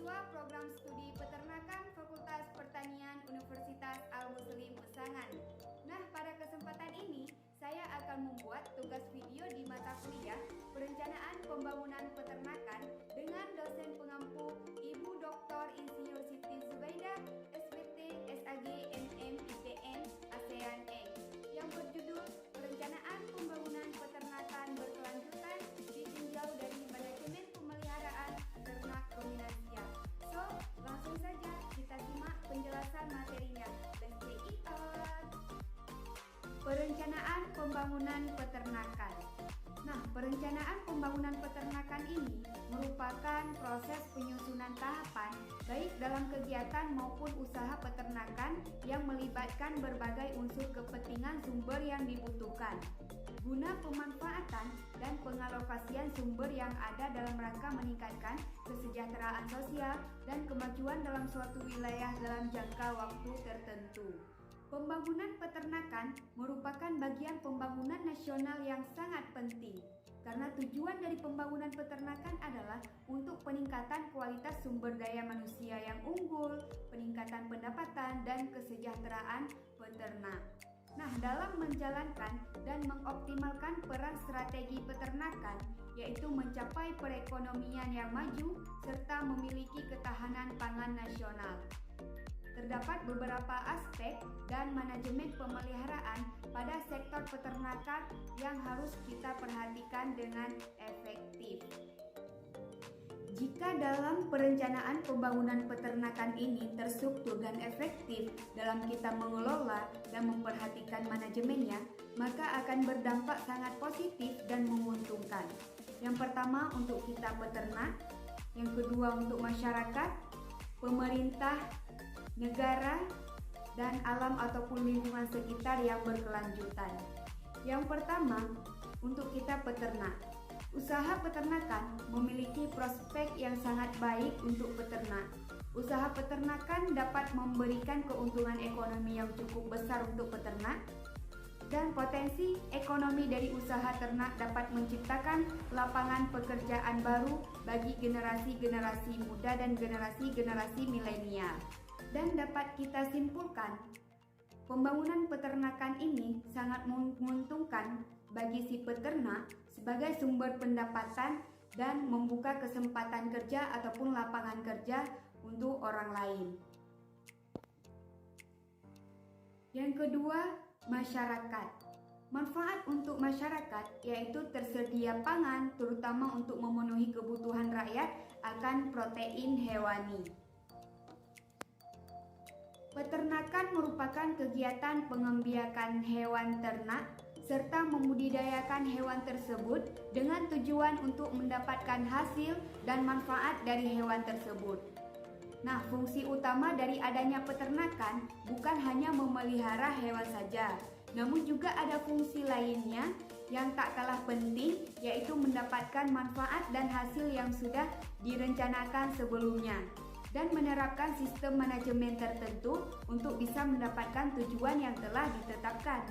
Mahasiswa Program Studi Peternakan Fakultas Pertanian Universitas Al-Muslim Usangan. Nah, pada kesempatan ini saya akan membuat tugas video di mata kuliah Perencanaan Pembangunan Peternakan dengan dosen pengampu Ibu Dr. Insinyur Siti Zubaidah, SPT, SAG, MM, IPN, ASEAN, yang berjudul Perencanaan Pembangunan Peternakan Berkelanjutan ditinjau dari manajemen pemeliharaan ternak ruminansia. So, langsung saja kita simak penjelasan materinya. Let's take it on. Perencanaan Pembangunan Peternakan. Nah, perencanaan pembangunan peternakan ini merupakan proses penyusunan tahapan baik dalam kegiatan maupun usaha peternakan yang melibatkan berbagai unsur kepentingan sumber yang dibutuhkan guna pemanfaatan dan pengalokasian sumber yang ada dalam rangka meningkatkan kesejahteraan sosial dan kemajuan dalam suatu wilayah dalam jangka waktu tertentu. Pembangunan peternakan merupakan bagian pembangunan nasional yang sangat penting karena tujuan dari pembangunan peternakan adalah untuk peningkatan kualitas sumber daya manusia yang unggul, peningkatan pendapatan dan kesejahteraan peternak. Nah, dalam menjalankan dan mengoptimalkan peran strategi peternakan, yaitu mencapai perekonomian yang maju serta memiliki ketahanan pangan nasional. Terdapat beberapa aspek dan manajemen pemeliharaan pada sektor peternakan yang harus kita perhatikan dengan efektif. Jika dalam perencanaan pembangunan peternakan ini terstruktur dan efektif dalam kita mengelola dan memperhatikan manajemennya, maka akan berdampak sangat positif dan menguntungkan. Yang pertama untuk kita peternak, yang kedua untuk masyarakat, pemerintah, negara, dan alam ataupun lingkungan sekitar yang berkelanjutan. Yang pertama, untuk kita peternak. Usaha peternakan memiliki prospek yang sangat baik untuk peternak. Usaha peternakan dapat memberikan keuntungan ekonomi yang cukup besar untuk peternak, dan potensi ekonomi dari usaha ternak dapat menciptakan lapangan pekerjaan baru bagi generasi-generasi muda dan generasi-generasi milenial. Dan dapat kita simpulkan, pembangunan peternakan ini sangat menguntungkan bagi si peternak sebagai sumber pendapatan dan membuka kesempatan kerja ataupun lapangan kerja untuk orang lain. Yang kedua, masyarakat. Manfaat untuk masyarakat yaitu tersedia pangan terutama untuk memenuhi kebutuhan rakyat akan protein hewani. Peternakan merupakan kegiatan pengembiakan hewan ternak serta membudidayakan hewan tersebut dengan tujuan untuk mendapatkan hasil dan manfaat dari hewan tersebut. Nah, fungsi utama dari adanya peternakan bukan hanya memelihara hewan saja, namun juga ada fungsi lainnya yang tak kalah penting, yaitu mendapatkan manfaat dan hasil yang sudah direncanakan sebelumnya dan menerapkan sistem manajemen tertentu untuk bisa mendapatkan tujuan yang telah ditetapkan.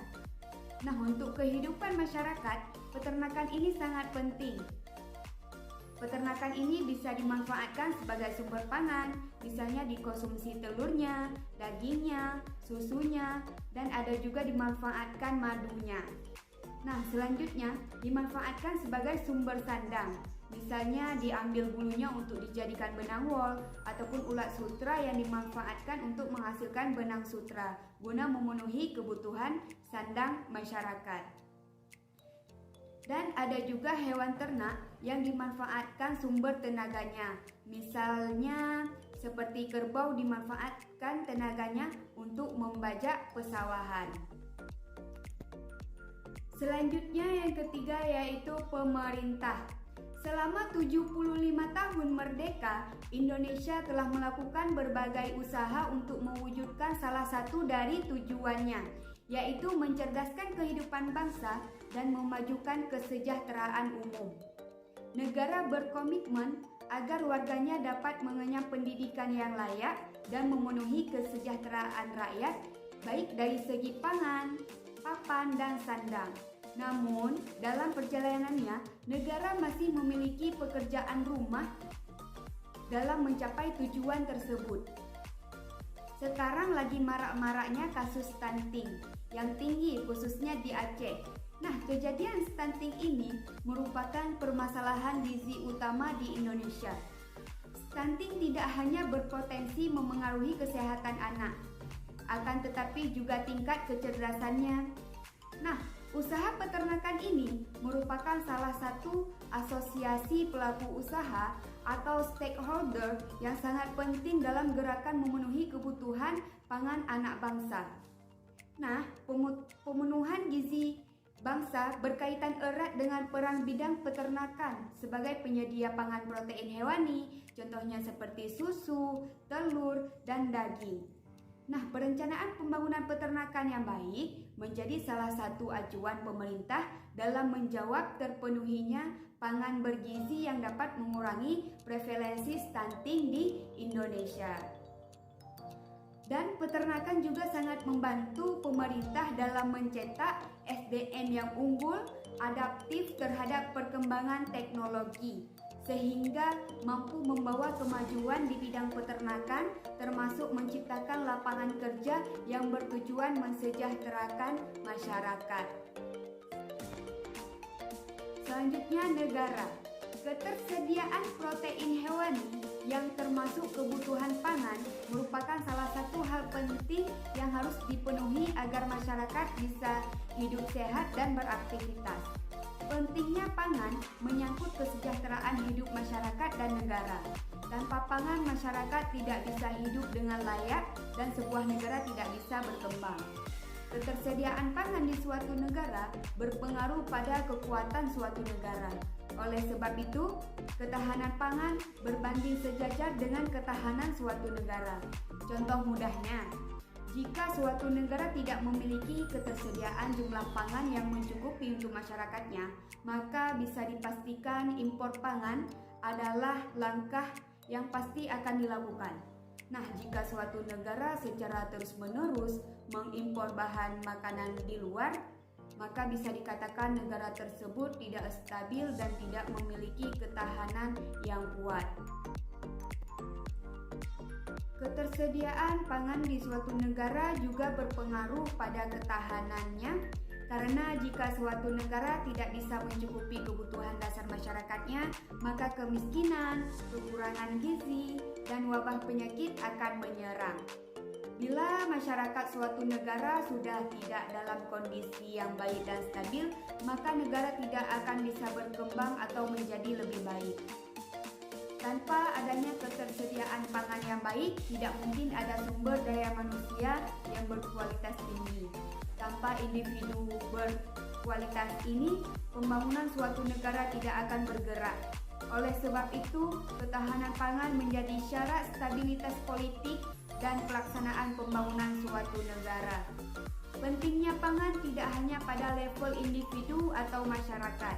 Nah, untuk kehidupan masyarakat, peternakan ini sangat penting. Peternakan ini bisa dimanfaatkan sebagai sumber pangan, misalnya dikonsumsi telurnya, dagingnya, susunya, dan ada juga dimanfaatkan madunya. Nah, selanjutnya dimanfaatkan sebagai sumber sandang. Misalnya diambil bulunya untuk dijadikan benang wol ataupun ulat sutra yang dimanfaatkan untuk menghasilkan benang sutra guna memenuhi kebutuhan sandang masyarakat. Dan ada juga hewan ternak yang dimanfaatkan sumber tenaganya. Misalnya seperti kerbau dimanfaatkan tenaganya untuk membajak pesawahan. Selanjutnya yang ketiga yaitu pemerintah. Selama 75 tahun merdeka, Indonesia telah melakukan berbagai usaha untuk mewujudkan salah satu dari tujuannya, yaitu mencerdaskan kehidupan bangsa dan memajukan kesejahteraan umum. Negara berkomitmen agar warganya dapat mengenyam pendidikan yang layak dan memenuhi kesejahteraan rakyat, baik dari segi pangan, papan, dan sandang. Namun, dalam perjalanannya, negara masih memiliki pekerjaan rumah dalam mencapai tujuan tersebut. Sekarang lagi marak-maraknya kasus stunting yang tinggi khususnya di Aceh. Nah, kejadian stunting ini merupakan permasalahan gizi utama di Indonesia. Stunting tidak hanya berpotensi memengaruhi kesehatan anak, akan tetapi juga tingkat kecerdasannya. Nah, usaha peternakan ini merupakan salah satu asosiasi pelaku usaha atau stakeholder yang sangat penting dalam gerakan memenuhi kebutuhan pangan anak bangsa. Nah, pemenuhan gizi bangsa berkaitan erat dengan peran bidang peternakan sebagai penyedia pangan protein hewani, contohnya seperti susu, telur, dan daging. Nah, perencanaan pembangunan peternakan yang baik menjadi salah satu acuan pemerintah dalam menjawab terpenuhinya pangan bergizi yang dapat mengurangi prevalensi stunting di Indonesia. Dan peternakan juga sangat membantu pemerintah dalam mencetak SDM yang unggul, adaptif terhadap perkembangan teknologi, sehingga mampu membawa kemajuan di bidang peternakan, termasuk menciptakan lapangan kerja yang bertujuan mensejahterakan masyarakat. Selanjutnya, negara. Ketersediaan protein hewani yang termasuk kebutuhan pangan merupakan salah satu hal penting yang harus dipenuhi agar masyarakat bisa hidup sehat dan beraktivitas. Pentingnya pangan menyangkut kesejahteraan hidup masyarakat dan negara. Tanpa pangan, masyarakat tidak bisa hidup dengan layak dan sebuah negara tidak bisa berkembang. Ketersediaan pangan di suatu negara berpengaruh pada kekuatan suatu negara. Oleh sebab itu, ketahanan pangan berbanding sejajar dengan ketahanan suatu negara. Contoh mudahnya, jika suatu negara tidak memiliki ketersediaan jumlah pangan yang mencukupi untuk masyarakatnya, maka bisa dipastikan impor pangan adalah langkah yang pasti akan dilakukan. Nah, jika suatu negara secara terus-menerus mengimpor bahan makanan di luar, maka bisa dikatakan negara tersebut tidak stabil dan tidak memiliki ketahanan yang kuat. Ketersediaan pangan di suatu negara juga berpengaruh pada ketahanannya, karena jika suatu negara tidak bisa mencukupi kebutuhan dasar masyarakatnya, maka kemiskinan, kekurangan gizi, dan wabah penyakit akan menyerang. Bila masyarakat suatu negara sudah tidak dalam kondisi yang baik dan stabil, maka negara tidak akan bisa berkembang atau menjadi lebih baik. Tanpa adanya ketersediaan pangan yang baik, tidak mungkin ada sumber daya manusia yang berkualitas tinggi. Tanpa individu berkualitas ini, pembangunan suatu negara tidak akan bergerak. Oleh sebab itu, ketahanan pangan menjadi syarat stabilitas politik dan pelaksanaan pembangunan suatu negara. Pentingnya pangan tidak hanya pada level individu atau masyarakat.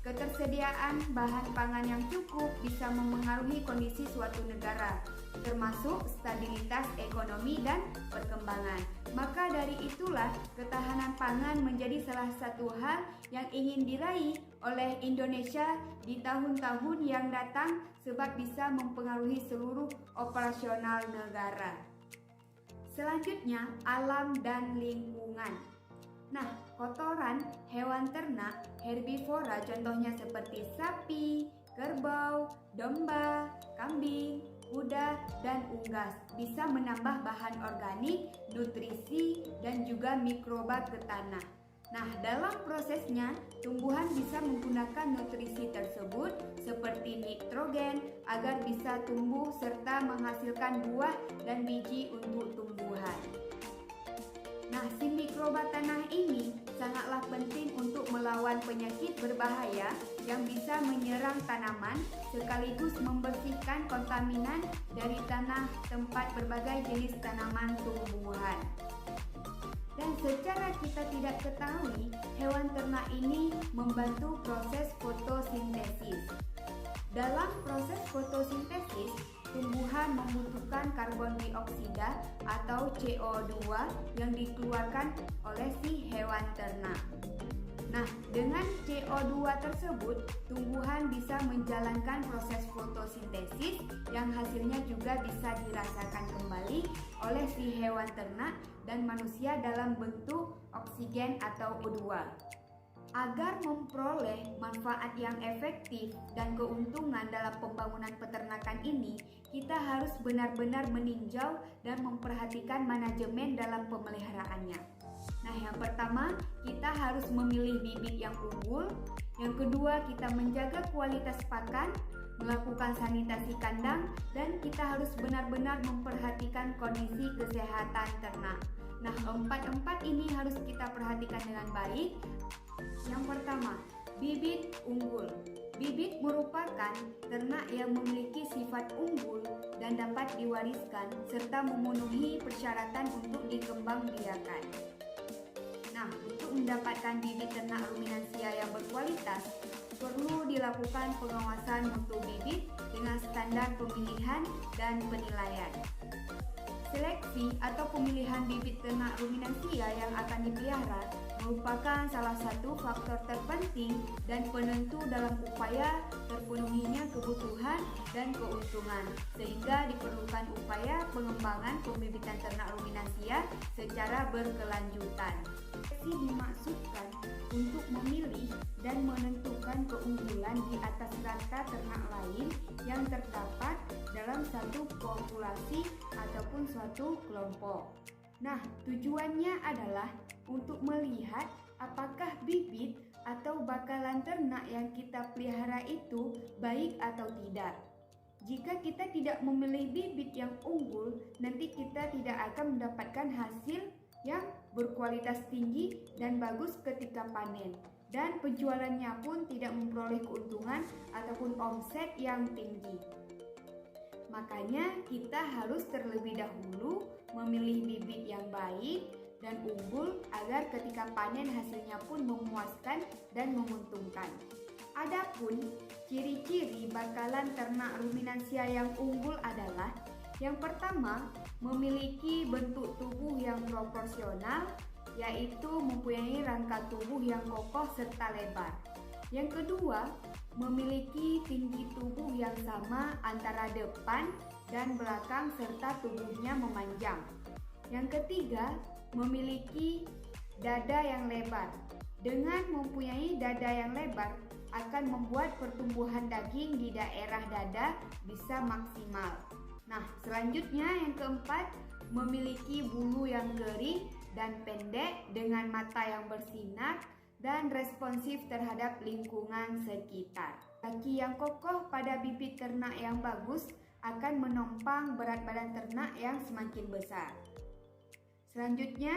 Ketersediaan bahan pangan yang cukup bisa memengaruhi kondisi suatu negara, termasuk stabilitas ekonomi dan perkembangan. Maka dari itulah ketahanan pangan menjadi salah satu hal yang ingin diraih oleh Indonesia di tahun-tahun yang datang, sebab bisa mempengaruhi seluruh operasional negara. Selanjutnya, alam dan lingkungan. Nah, kotoran hewan ternak herbivora contohnya seperti sapi, kerbau, domba, kambing, kuda, dan unggas bisa menambah bahan organik, nutrisi, dan juga mikroba ke tanah. Nah, dalam prosesnya, tumbuhan bisa menggunakan nutrisi tersebut seperti nitrogen agar bisa tumbuh serta menghasilkan buah dan biji untuk tumbuhan. Nah, si mikroba tanah ini sangatlah penting untuk melawan penyakit berbahaya yang bisa menyerang tanaman sekaligus membersihkan kontaminan dari tanah tempat berbagai jenis tanaman tumbuhan. Dan secara kita tidak ketahui, hewan ternak ini membantu proses fotosintesis. Dalam proses fotosintesis, tumbuhan membutuhkan karbon dioksida atau CO2 yang dikeluarkan oleh si hewan ternak. Nah, dengan CO2 CO2 tersebut, tumbuhan bisa menjalankan proses fotosintesis yang hasilnya juga bisa dirasakan kembali oleh si hewan ternak dan manusia dalam bentuk oksigen atau O2. Agar memperoleh manfaat yang efektif dan keuntungan dalam pembangunan peternakan ini, kita harus benar-benar meninjau dan memperhatikan manajemen dalam pemeliharaannya. Nah, yang pertama, kita harus memilih bibit yang unggul. Yang kedua, kita menjaga kualitas pakan, melakukan sanitasi kandang, dan kita harus benar-benar memperhatikan kondisi kesehatan ternak. Nah, empat ini harus kita perhatikan dengan baik. Yang pertama, bibit unggul. Bibit merupakan ternak yang memiliki sifat unggul dan dapat diwariskan serta memenuhi persyaratan untuk dikembangbiakan. Nah, untuk mendapatkan bibit ternak ruminansia yang berkualitas, perlu dilakukan pengawasan mutu bibit dengan standar pemilihan dan penilaian. Seleksi atau pemilihan bibit ternak ruminansia yang akan dipelihara merupakan salah satu faktor terpenting dan penentu dalam upaya terpenuhinya kebutuhan dan keuntungan, sehingga diperlukan upaya pengembangan pembibitan ternak ruminansia secara berkelanjutan. Seleksi dimaksudkan untuk memilih dan menentukan keunggulan di atas rata ternak lain yang terdapat dalam satu populasi ataupun suatu kelompok. Nah, tujuannya adalah untuk melihat apakah bibit atau bakalan ternak yang kita pelihara itu baik atau tidak. Jika kita tidak memilih bibit yang unggul, nanti kita tidak akan mendapatkan hasil yang berkualitas tinggi dan bagus ketika panen. Dan penjualannya pun tidak memperoleh keuntungan ataupun omset yang tinggi. Makanya kita harus terlebih dahulu memilih bibit yang baik dan unggul agar ketika panen hasilnya pun memuaskan dan menguntungkan. Adapun ciri-ciri bakalan ternak ruminansia yang unggul adalah: yang pertama, memiliki bentuk tubuh yang proporsional, yaitu mempunyai rangka tubuh yang kokoh serta lebar. Yang kedua, memiliki tinggi tubuh yang sama antara depan dan belakang serta tubuhnya memanjang. Yang ketiga, memiliki dada yang lebar. Dengan mempunyai dada yang lebar akan membuat pertumbuhan daging di daerah dada bisa maksimal. Nah, selanjutnya yang keempat, memiliki bulu yang kering dan pendek dengan mata yang bersinar dan responsif terhadap lingkungan sekitar. Kaki yang kokoh pada bibit ternak yang bagus akan menopang berat badan ternak yang semakin besar. Selanjutnya,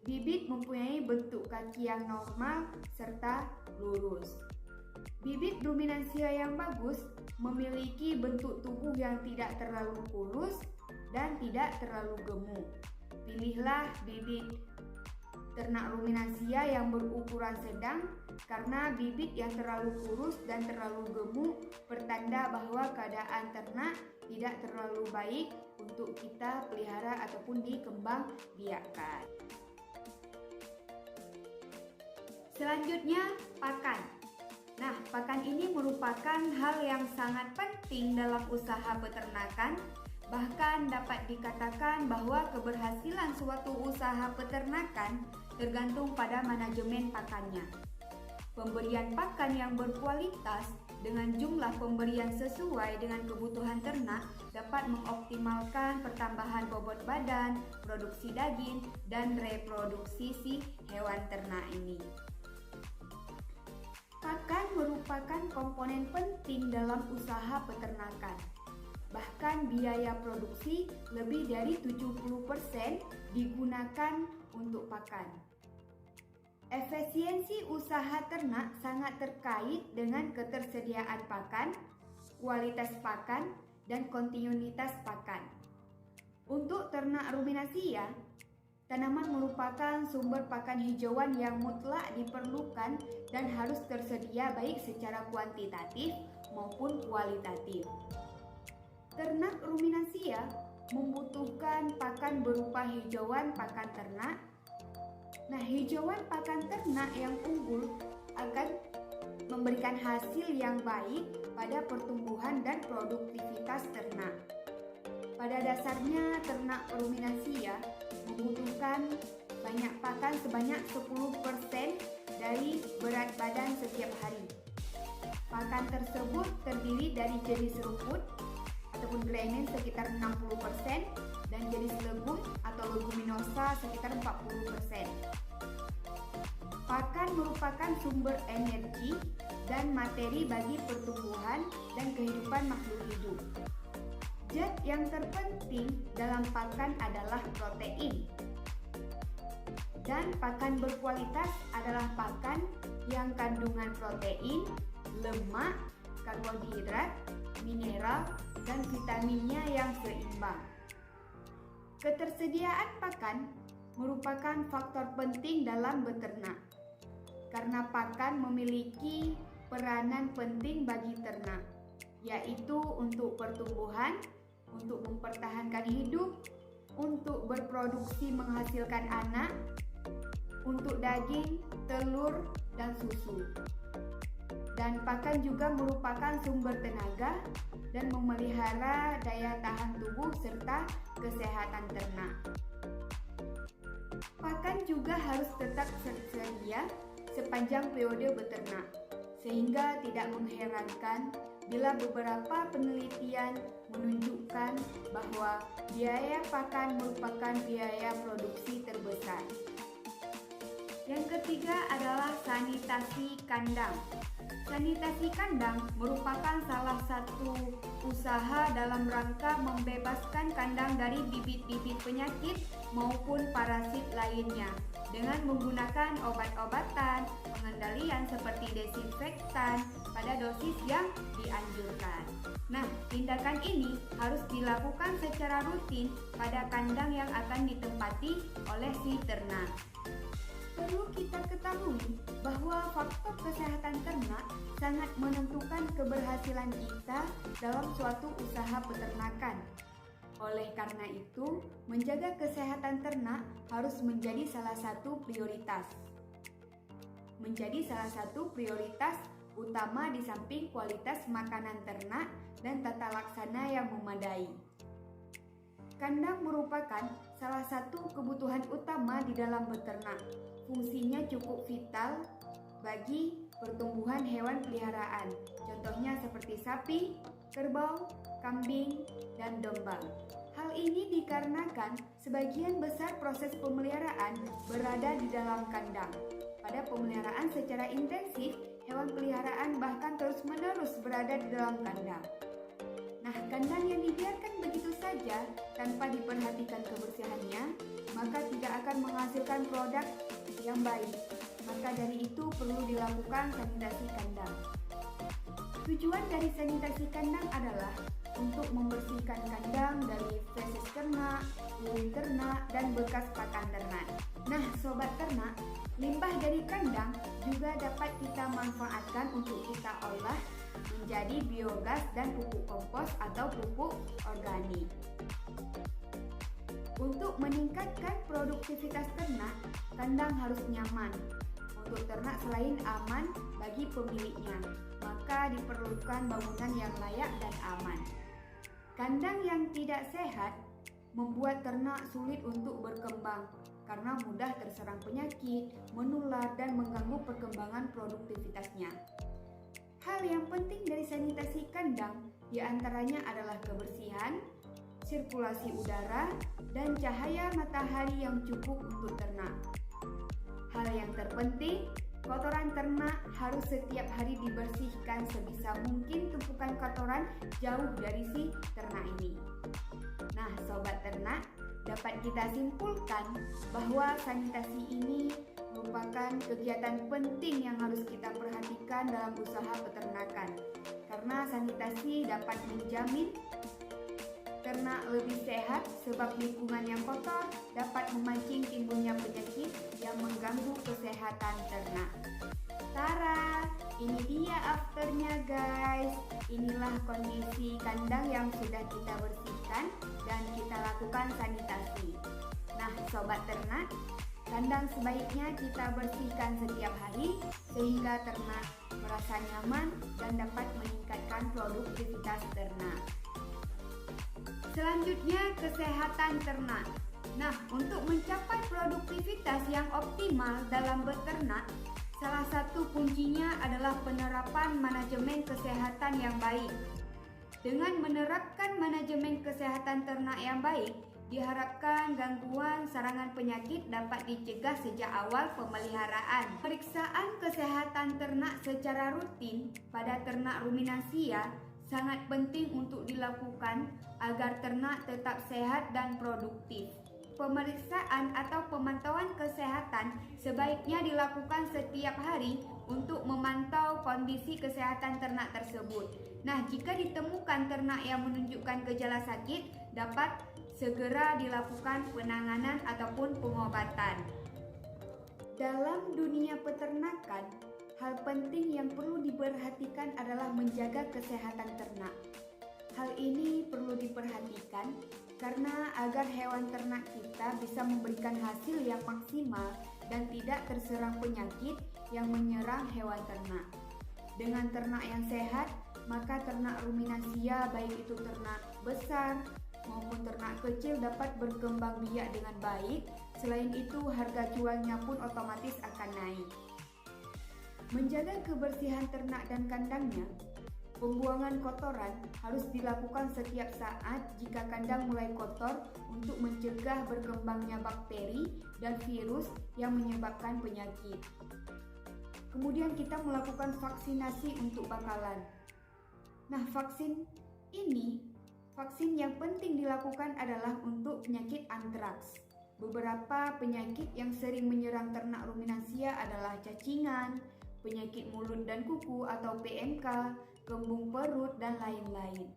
bibit mempunyai bentuk kaki yang normal serta lurus. Bibit ruminansia yang bagus memiliki bentuk tubuh yang tidak terlalu kurus dan tidak terlalu gemuk. Pilihlah bibit ternak ruminansia yang berukuran sedang, karena bibit yang terlalu kurus dan terlalu gemuk pertanda bahwa keadaan ternak tidak terlalu baik untuk kita pelihara ataupun dikembangbiakkan. Selanjutnya, pakan. Nah, pakan ini merupakan hal yang sangat penting dalam usaha peternakan. Bahkan dapat dikatakan bahwa keberhasilan suatu usaha peternakan tergantung pada manajemen pakannya. Pemberian pakan yang berkualitas dengan jumlah pemberian sesuai dengan kebutuhan ternak dapat mengoptimalkan pertambahan bobot badan, produksi daging, dan reproduksi si hewan ternak ini. Pakan merupakan komponen penting dalam usaha peternakan. Bahkan biaya produksi lebih dari 70% digunakan untuk pakan. Efisiensi usaha ternak sangat terkait dengan ketersediaan pakan, kualitas pakan, dan kontinuitas pakan. Untuk ternak ruminansia, tanaman merupakan sumber pakan hijauan yang mutlak diperlukan dan harus tersedia baik secara kuantitatif maupun kualitatif. Ternak ruminansia membutuhkan pakan berupa hijauan pakan ternak. Nah, hijauan pakan ternak yang unggul akan memberikan hasil yang baik pada pertumbuhan dan produktivitas ternak. Pada dasarnya ternak ruminasi membutuhkan banyak pakan sebanyak 10% dari berat badan setiap hari. Pakan tersebut terdiri dari jenis rumput ataupun grainen sekitar 60% dan jenis legum atau leguminosa sekitar 40%. Pakan merupakan sumber energi dan materi bagi pertumbuhan dan kehidupan makhluk hidup. Zat yang terpenting dalam pakan adalah protein. Dan pakan berkualitas adalah pakan yang kandungan protein, lemak, karbohidrat, mineral, dan vitaminnya yang seimbang. Ketersediaan pakan merupakan faktor penting dalam beternak, karena pakan memiliki peranan penting bagi ternak, yaitu untuk pertumbuhan, untuk mempertahankan hidup, untuk berproduksi menghasilkan anak, untuk daging, telur, dan susu. Dan pakan juga merupakan sumber tenaga dan memelihara daya tahan tubuh serta kesehatan ternak. Pakan juga harus tetap tersedia sepanjang periode beternak, sehingga tidak mengherankan bila beberapa penelitian menunjukkan bahwa biaya pakan merupakan biaya produksi terbesar. Yang ketiga adalah sanitasi kandang. Sanitasi kandang merupakan salah satu usaha dalam rangka membebaskan kandang dari bibit-bibit penyakit maupun parasit lainnya dengan menggunakan obat-obatan, pengendalian seperti desinfektan pada dosis yang dianjurkan. Nah, tindakan ini harus dilakukan secara rutin pada kandang yang akan ditempati oleh si ternak. Perlu kita ketahui bahwa faktor kesehatan ternak sangat menentukan keberhasilan kita dalam suatu usaha peternakan. Oleh karena itu, menjaga kesehatan ternak harus menjadi salah satu prioritas. Menjadi salah satu prioritas utama di samping kualitas makanan ternak dan tata laksana yang memadai. Kandang merupakan salah satu kebutuhan utama di dalam beternak. Fungsinya cukup vital bagi pertumbuhan hewan peliharaan, contohnya seperti sapi, kerbau, kambing, dan domba. Hal ini dikarenakan sebagian besar proses pemeliharaan berada di dalam kandang. Pada pemeliharaan secara intensif, hewan peliharaan bahkan terus-menerus berada di dalam kandang. Nah, kandang yang dibiarkan begitu saja tanpa diperhatikan kebersihannya, maka tidak akan menghasilkan produk yang baik. Maka dari itu perlu dilakukan sanitasi kandang. Tujuan dari sanitasi kandang adalah untuk membersihkan kandang dari feses ternak, urin ternak, dan bekas pakan ternak. Nah, sobat ternak, limbah dari kandang juga dapat kita manfaatkan untuk kita olah menjadi biogas dan pupuk kompos atau pupuk organik. Untuk meningkatkan produktivitas ternak, kandang harus nyaman. Untuk ternak selain aman bagi pemiliknya, maka diperlukan bangunan yang layak dan aman. Kandang yang tidak sehat membuat ternak sulit untuk berkembang karena mudah terserang penyakit, menular, dan mengganggu perkembangan produktivitasnya. Hal yang penting dari sanitasi kandang diantaranya adalah kebersihan, sirkulasi udara, dan cahaya matahari yang cukup untuk ternak. Hal yang terpenting, kotoran ternak harus setiap hari dibersihkan sebisa mungkin tumpukan kotoran jauh dari si ternak ini. Nah, sobat ternak, dapat kita simpulkan bahwa sanitasi ini merupakan kegiatan penting yang harus kita perhatikan dalam usaha peternakan. Karena sanitasi dapat menjamin ternak lebih sehat sebab lingkungan yang kotor dapat memancing timbulnya penyakit yang mengganggu kesehatan ternak. Tara, ini dia afternya guys. Inilah kondisi kandang yang sudah kita bersihkan dan kita lakukan sanitasi. Nah, sobat ternak, Kandang sebaiknya kita bersihkan setiap hari sehingga ternak merasa nyaman dan dapat meningkatkan produktivitas ternak. Selanjutnya, kesehatan ternak. Nah, untuk mencapai produktivitas yang optimal dalam beternak, salah satu kuncinya adalah penerapan manajemen kesehatan yang baik. Dengan menerapkan manajemen kesehatan ternak yang baik, diharapkan gangguan serangan penyakit dapat dicegah sejak awal pemeliharaan. Pemeriksaan kesehatan ternak secara rutin pada ternak ruminansia sangat penting untuk dilakukan agar ternak tetap sehat dan produktif. Pemeriksaan atau pemantauan kesehatan sebaiknya dilakukan setiap hari untuk memantau kondisi kesehatan ternak tersebut. Nah, jika ditemukan ternak yang menunjukkan gejala sakit, dapat segera dilakukan penanganan ataupun pengobatan. Dalam dunia peternakan, hal penting yang perlu diperhatikan adalah menjaga kesehatan ternak. Hal ini perlu diperhatikan karena agar hewan ternak kita bisa memberikan hasil yang maksimal dan tidak terserang penyakit yang menyerang hewan ternak. Dengan ternak yang sehat, maka ternak ruminansia baik itu ternak besar maupun ternak kecil dapat berkembang biak dengan baik. Selain itu, harga jualnya pun otomatis akan naik. Menjaga kebersihan ternak dan kandangnya, pembuangan kotoran harus dilakukan setiap saat jika kandang mulai kotor untuk mencegah berkembangnya bakteri dan virus yang menyebabkan penyakit. Kemudian kita melakukan vaksinasi untuk bakalan. Nah, vaksin yang penting dilakukan adalah untuk penyakit antraks. Beberapa penyakit yang sering menyerang ternak ruminansia adalah cacingan, penyakit mulut dan kuku atau PMK, kembung perut, dan lain-lain.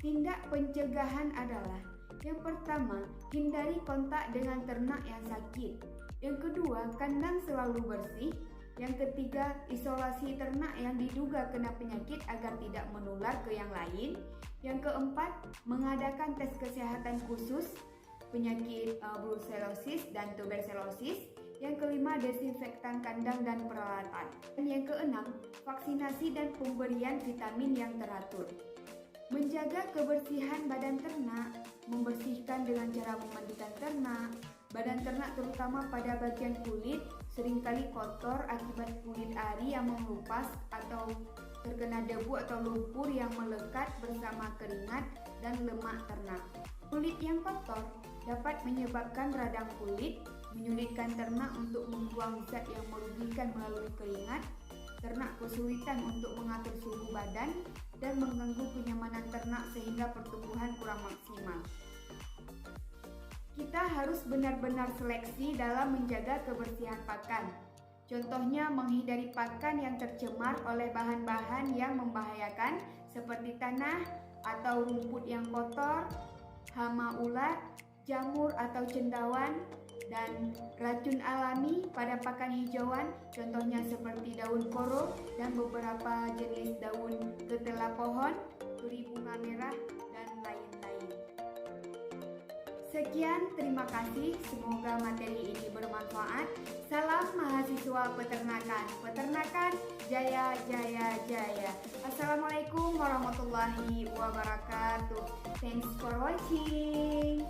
Tindak pencegahan adalah: yang pertama, hindari kontak dengan ternak yang sakit. Yang kedua, kandang selalu bersih. Yang ketiga, isolasi ternak yang diduga kena penyakit agar tidak menular ke yang lain. Yang keempat, mengadakan tes kesehatan khusus penyakit brucellosis dan tuberculosis. Yang kelima, desinfektan kandang dan peralatan. Dan yang keenam, vaksinasi dan pemberian vitamin yang teratur. Menjaga kebersihan badan ternak, membersihkan dengan cara memandikan ternak. Badan ternak terutama pada bagian kulit seringkali kotor akibat kulit ari yang mengelupas atau terkena debu atau lumpur yang melekat bersama keringat dan lemak ternak. Kulit yang kotor dapat menyebabkan radang kulit, menyulitkan ternak untuk membuang zat yang merugikan melalui keringat, ternak kesulitan untuk mengatur suhu badan, dan mengganggu kenyamanan ternak sehingga pertumbuhan kurang maksimal. Kita harus benar-benar seleksi dalam menjaga kebersihan pakan. Contohnya menghindari pakan yang tercemar oleh bahan-bahan yang membahayakan seperti tanah atau rumput yang kotor, hama ulat, jamur atau cendawan, dan racun alami pada pakan hijauan, contohnya seperti daun koro dan beberapa jenis daun ketela pohon, duri bunga merah, dan lain-lain. Sekian, terima kasih. Semoga materi ini bermanfaat. Salam mahasiswa peternakan. Peternakan jaya jaya jaya. Assalamualaikum warahmatullahi wabarakatuh. Thanks for watching.